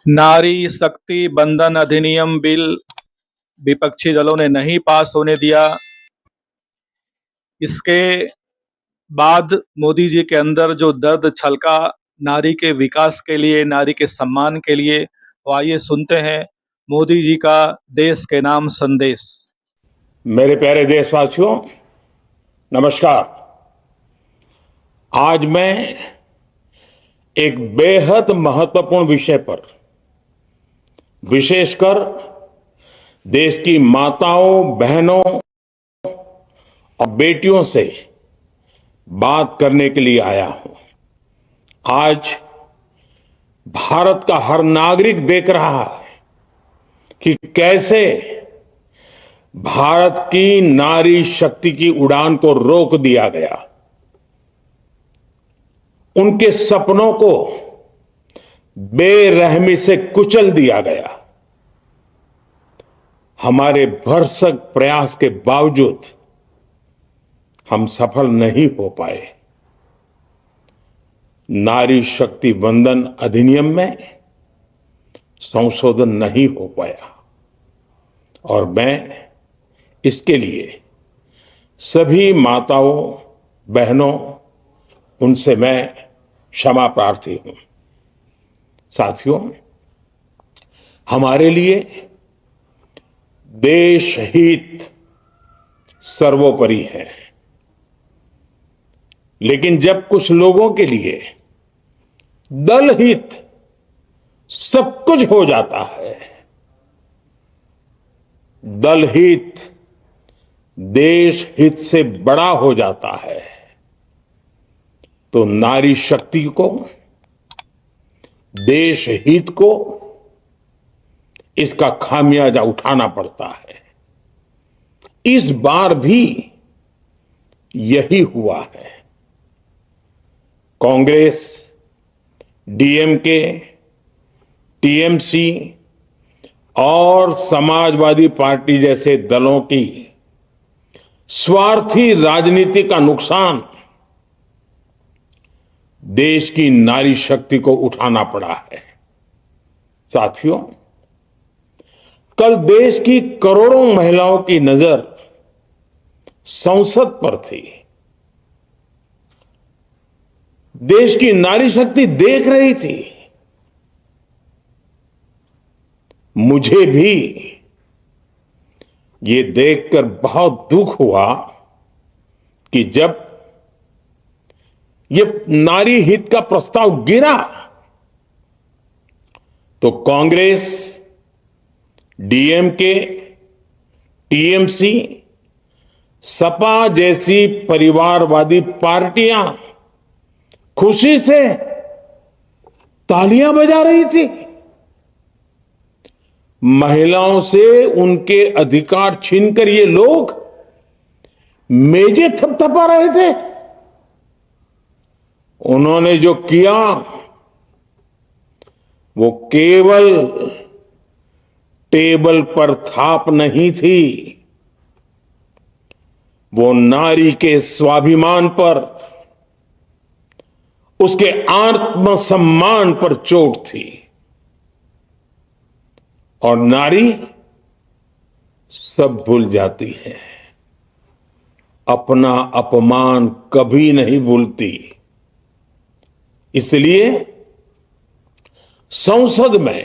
नारी शक्ति बंधन अधिनियम बिल विपक्षी दलों ने नहीं पास होने दिया। इसके बाद मोदी जी के अंदर जो दर्द छलका नारी के विकास के लिए, नारी के सम्मान के लिए, तो आइए सुनते हैं मोदी जी का देश के नाम संदेश। मेरे प्यारे देशवासियों, नमस्कार। आज मैं एक बेहद महत्वपूर्ण विषय पर, विशेषकर देश की माताओं, बहनों और बेटियों से बात करने के लिए आया हूं। आज भारत का हर नागरिक देख रहा है कि कैसे भारत की नारी शक्ति की उड़ान को रोक दिया गया, उनके सपनों को बेरहमी से कुचल दिया गया। हमारे भरसक प्रयास के बावजूद हम सफल नहीं हो पाए। नारी शक्ति वंदन अधिनियम में संशोधन नहीं हो पाया और मैं इसके लिए सभी माताओं, बहनों, उनसे मैं क्षमा प्रार्थी हूं। साथियों, हमारे लिए देश हित सर्वोपरि है, लेकिन जब कुछ लोगों के लिए दल हित सब कुछ हो जाता है, दल हित देश हित से बड़ा हो जाता है, तो नारी शक्ति को, देश हित को इसका खामियाजा उठाना पड़ता है। इस बार भी यही हुआ है। कांग्रेस, डीएमके, टीएमसी और समाजवादी पार्टी जैसे दलों की स्वार्थी राजनीति का नुकसान देश की नारी शक्ति को उठाना पड़ा है। साथियों, कल देश की करोड़ों महिलाओं की नजर संसद पर थी। देश की नारी शक्ति देख रही थी। मुझे भी ये देखकर बहुत दुख हुआ कि जब ये नारी हित का प्रस्ताव गिरा तो कांग्रेस, डीएमके, टीएमसी, सपा जैसी परिवारवादी पार्टियां खुशी से तालियां बजा रही थी। महिलाओं से उनके अधिकार छीनकर ये लोग मेजें थपथपा रहे थे। उन्होंने जो किया वो केवल टेबल पर थाप नहीं थी, वो नारी के स्वाभिमान पर, उसके आत्मसम्मान पर चोट थी। और नारी सब भूल जाती है, अपना अपमान कभी नहीं भूलती। इसलिए संसद में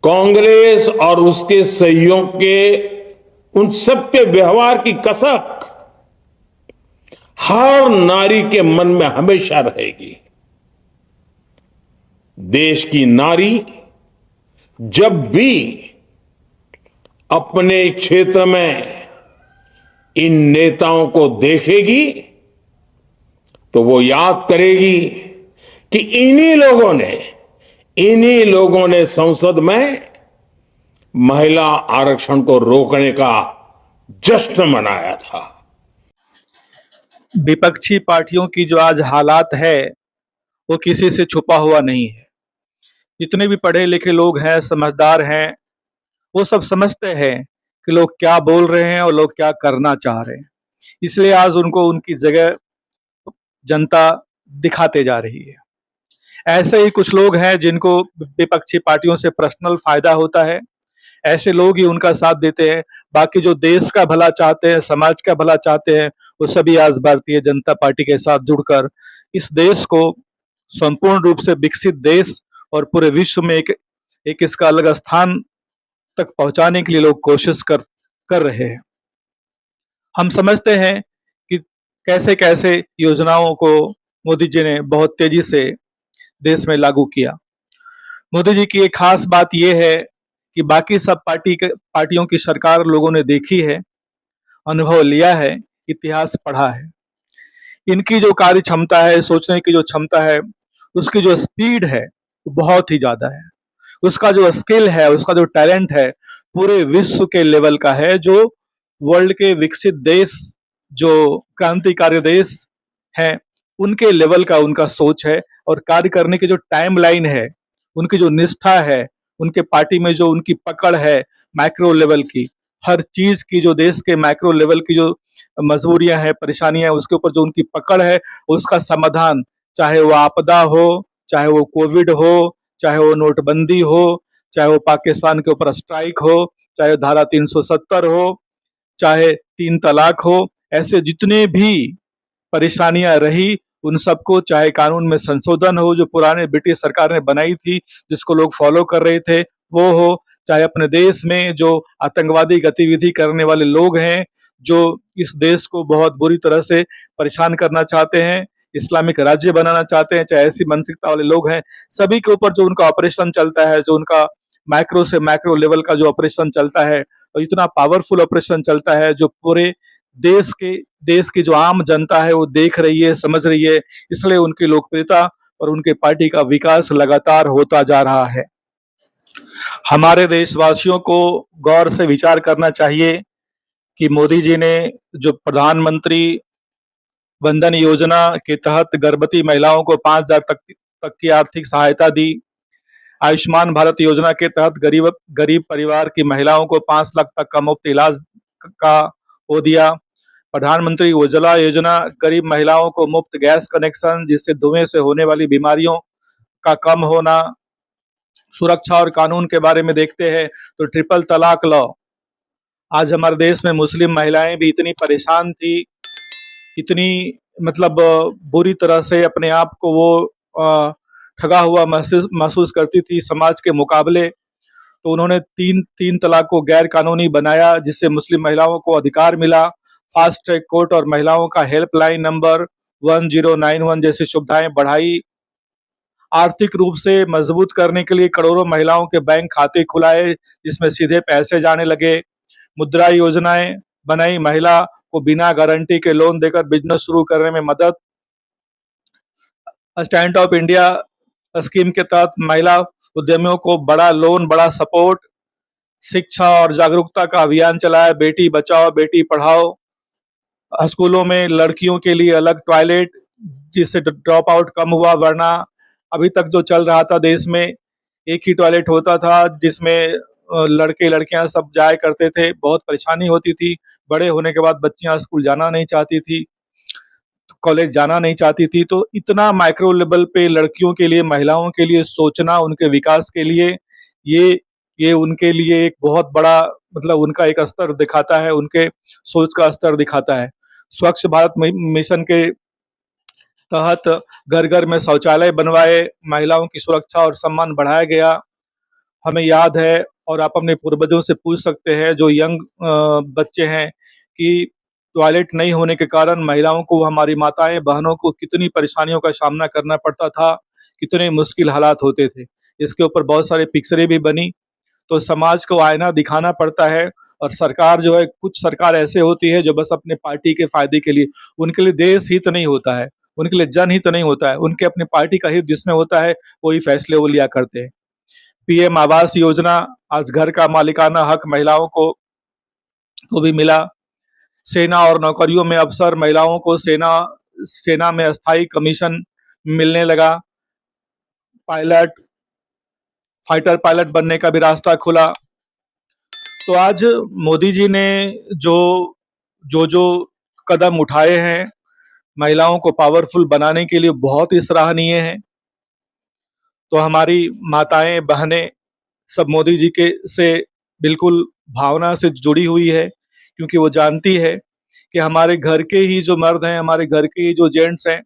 कांग्रेस और उसके सहयोग के उन सबके व्यवहार की कसक हर नारी के मन में हमेशा रहेगी। देश की नारी जब भी अपने क्षेत्र में इन नेताओं को देखेगी तो वो याद करेगी कि इन्हीं लोगों ने संसद में महिला आरक्षण को रोकने का जश्न मनाया था। विपक्षी पार्टियों की जो आज हालात है वो किसी से छुपा हुआ नहीं है। जितने भी पढ़े लिखे लोग हैं, समझदार हैं, वो सब समझते हैं कि लोग क्या बोल रहे हैं और लोग क्या करना चाह रहे हैं। इसलिए आज उनको उनकी जगह जनता दिखाते जा रही है। ऐसे ही कुछ लोग हैं जिनको विपक्षी पार्टियों से पर्सनल फायदा होता है, ऐसे लोग ही उनका साथ देते हैं। बाकी जो देश का भला चाहते हैं, समाज का भला चाहते हैं, वो सभी आज भारतीय जनता पार्टी के साथ जुड़कर इस देश को संपूर्ण रूप से विकसित देश और पूरे विश्व में एक इसका अलग स्थान तक पहुंचाने के लिए लोग कोशिश कर कर रहे हैं। हम समझते हैं कि कैसे कैसे योजनाओं को मोदी जी ने बहुत तेजी से देश में लागू किया। मोदी जी की एक खास बात यह है कि बाकी सब पार्टियों की सरकार लोगों ने देखी है, अनुभव लिया है, इतिहास पढ़ा है। इनकी जो कार्य क्षमता है, सोचने की जो क्षमता है, उसकी जो स्पीड है, वो बहुत ही ज्यादा है। उसका जो स्किल है, उसका जो टैलेंट है, पूरे विश्व के लेवल का है। जो वर्ल्ड के विकसित देश, जो क्रांतिकारी देश हैं, उनके लेवल का उनका सोच है। और कार्य करने की जो टाइम लाइन है, उनकी जो निष्ठा है, उनके पार्टी में जो उनकी पकड़ है मैक्रो लेवल की, हर चीज की जो देश के मैक्रो लेवल की जो मजबूरियां हैं, परेशानियां हैं, उसके ऊपर जो उनकी पकड़ है, उसका समाधान, चाहे वो आपदा हो, चाहे वो कोविड हो, चाहे वो नोटबंदी हो, चाहे वो पाकिस्तान के ऊपर स्ट्राइक हो, चाहे धारा 370 हो, चाहे 3 तलाक हो, ऐसे जितने भी परेशानियां रही, उन सबको, चाहे कानून में संशोधन हो जो पुराने ब्रिटिश सरकार ने बनाई थी, जिसको लोग फॉलो कर रहे थे, वो हो, चाहे अपने देश में जो आतंकवादी गतिविधि करने वाले लोग हैं, जो इस देश को बहुत बुरी तरह से परेशान करना चाहते हैं, इस्लामिक राज्य बनाना चाहते हैं, चाहे ऐसी मानसिकता वाले लोग हैं, सभी के ऊपर जो उनका ऑपरेशन चलता है, जो उनका मैक्रो से मैक्रो लेवल का जो ऑपरेशन चलता है, और इतना पावरफुल ऑपरेशन चलता है, जो पूरे देश की जो आम जनता है वो देख रही है, समझ रही है। इसलिए उनकी लोकप्रियता और उनके पार्टी का विकास लगातार होता जा रहा है। हमारे देशवासियों को गौर से विचार करना चाहिए कि मोदी जी ने जो प्रधानमंत्री वंदन योजना के तहत गर्भवती महिलाओं को 5,000 तक की आर्थिक सहायता दी। आयुष्मान भारत योजना के तहत गरीब गरीब परिवार की महिलाओं को 5 लाख तक का मुफ्त इलाज का वो दिया। प्रधानमंत्री उज्ज्वला योजना, गरीब महिलाओं को मुफ्त गैस कनेक्शन, जिससे धुएं से होने वाली बीमारियों का कम होना। सुरक्षा और कानून के बारे में देखते हैं तो ट्रिपल तलाक लॉ, आज हमारे देश में मुस्लिम महिलाएं भी इतनी परेशान थी, इतनी मतलब बुरी तरह से अपने आप को वो ठगा हुआ महसूस करती थी समाज के मुकाबले। तो उन्होंने तीन तलाक को गैर कानूनी बनाया, जिससे मुस्लिम महिलाओं को अधिकार मिला। फास्ट ट्रैक कोर्ट और महिलाओं का हेल्पलाइन नंबर 1091 जैसी सुविधाएं बढ़ाई। आर्थिक रूप से मजबूत करने के लिए करोड़ों महिलाओं के बैंक खाते खुलाए, जिसमें सीधे पैसे जाने लगे। मुद्रा योजनाएं बनाई, महिला को बिना गारंटी के लोन देकर बिजनेस शुरू करने में मदद। स्टैंड अप इंडिया स्कीम के तहत महिला उद्यमियों को बड़ा लोन, बड़ा सपोर्ट। शिक्षा और जागरूकता का अभियान चलाया, बेटी बचाओ बेटी पढ़ाओ। स्कूलों में लड़कियों के लिए अलग टॉयलेट, जिससे ड्रॉप आउट कम हुआ, वरना अभी तक जो चल रहा था देश में, एक ही टॉयलेट होता था जिसमें लड़के लड़कियां सब जाया करते थे, बहुत परेशानी होती थी। बड़े होने के बाद बच्चियां स्कूल जाना नहीं चाहती थी, कॉलेज जाना नहीं चाहती थी। तो इतना माइक्रो लेवल पे लड़कियों के लिए, महिलाओं के लिए सोचना, उनके विकास के लिए, ये ये उनके लिए एक बहुत बड़ा मतलब उनका एक स्तर दिखाता है, उनके सोच का स्तर दिखाता है। स्वच्छ भारत मिशन के तहत घर घर में शौचालय बनवाए, महिलाओं की सुरक्षा और सम्मान बढ़ाया गया। हमें याद है, और आप अपने पूर्वजों से पूछ सकते हैं जो यंग बच्चे हैं, कि टॉयलेट नहीं होने के कारण महिलाओं को, हमारी माताएं बहनों को कितनी परेशानियों का सामना करना पड़ता था, कितने मुश्किल हालात होते थे। इसके ऊपर बहुत सारे पिक्चरें भी बनी। तो समाज को आईना दिखाना पड़ता है। और सरकार जो है, कुछ सरकार ऐसे होती है जो बस अपने पार्टी के फायदे के लिए, उनके लिए देश हित नहीं होता है, उनके लिए जनहित नहीं होता है, उनके अपने पार्टी का हित जिसमें होता है वही फैसले वो लिया करते हैं। पीएम आवास योजना, आज घर का मालिकाना हक महिलाओं को भी मिला। सेना और नौकरियों में अवसर, महिलाओं को सेना में अस्थायी कमीशन मिलने लगा। पायलट, फाइटर पायलट बनने का भी रास्ता खुला। तो आज मोदी जी ने जो जो जो कदम उठाए हैं महिलाओं को पावरफुल बनाने के लिए, बहुत ही सराहनीय है। तो हमारी माताएं बहनें सब मोदी जी के से बिल्कुल भावना से जुड़ी हुई है, क्योंकि वो जानती है कि हमारे घर के ही जो मर्द हैं, हमारे घर के ही जो जेंट्स हैं,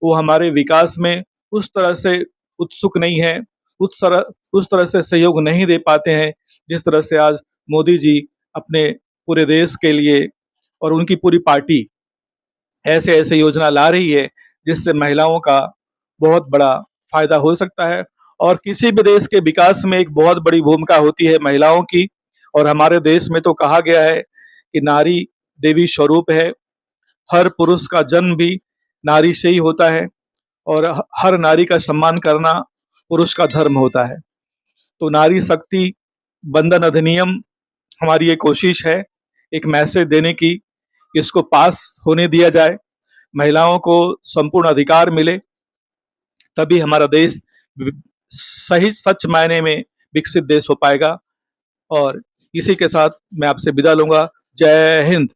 वो हमारे विकास में उस तरह से उत्सुक नहीं है, उस तरह से सहयोग नहीं दे पाते हैं, जिस तरह से आज मोदी जी अपने पूरे देश के लिए और उनकी पूरी पार्टी ऐसे-ऐसे योजना ला रही है, जिससे महिलाओं का बहुत बड़ा फ़ायदा हो सकता है और किसी भी देश के विकास में एक बहुत बड़ी भूमिका होती है महिलाओं की। और हमारे देश में तो कहा गया है कि नारी देवी स्वरूप है, हर पुरुष का जन्म भी नारी से ही होता है और हर नारी का सम्मान करना पुरुष का धर्म होता है। तो नारी शक्ति बंधन अधिनियम हमारी ये कोशिश है, एक मैसेज देने की, इसको पास होने दिया जाए, महिलाओं को संपूर्ण अधिकार मिले, तभी हमारा देश सही सच मायने में विकसित देश हो पाएगा। और इसी के साथ मैं आपसे विदा लूंगा। जय हिंद।